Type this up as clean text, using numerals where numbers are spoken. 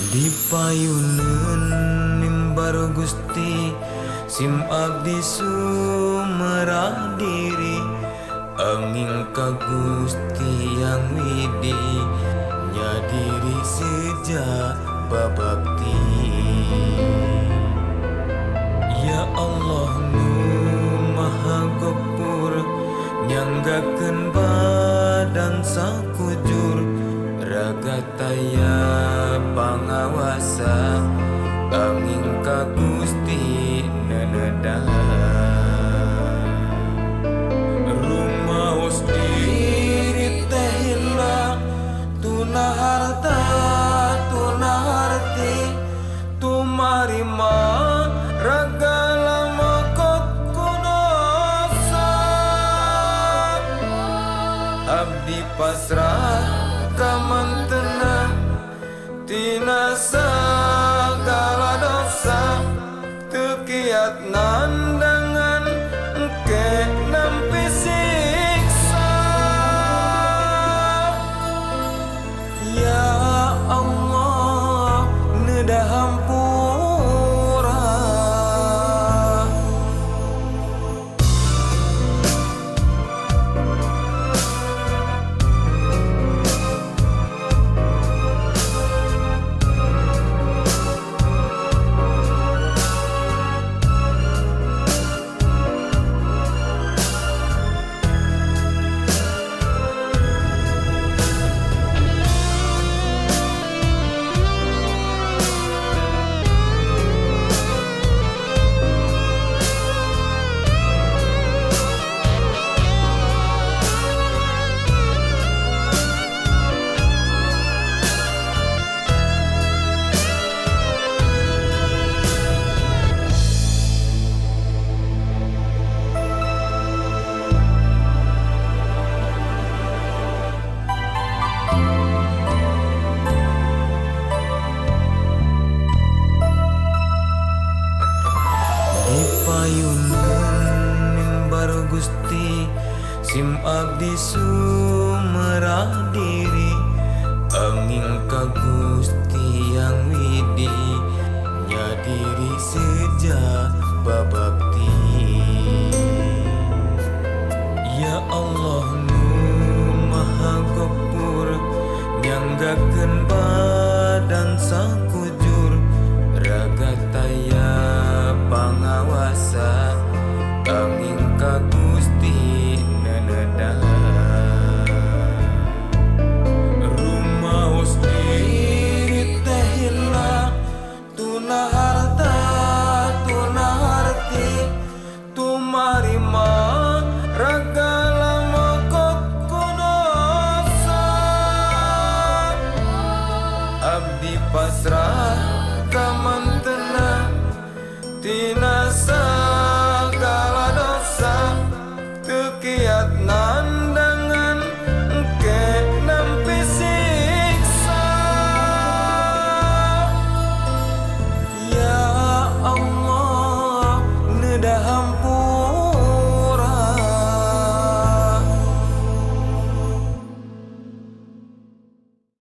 Dipayuneun mimbar Gusti sim abdi sumerah diri angin ka Gusti yang widi nyadiri sejak babakti. Ya Allah nu maha gopur nyanggakeun badan sakujur ragataya pangawasa angin ka Gusti nenedah rumaos diri teh hilang tuna harta tuna harti tumarima raga lama kot kudosa abdi pasrah kamantena tina sagala dosa teu kiat nandangan engke nampi siksa. Ya Allah neudah hampura dipayuneun mimbar Gusti sim abdi sumerah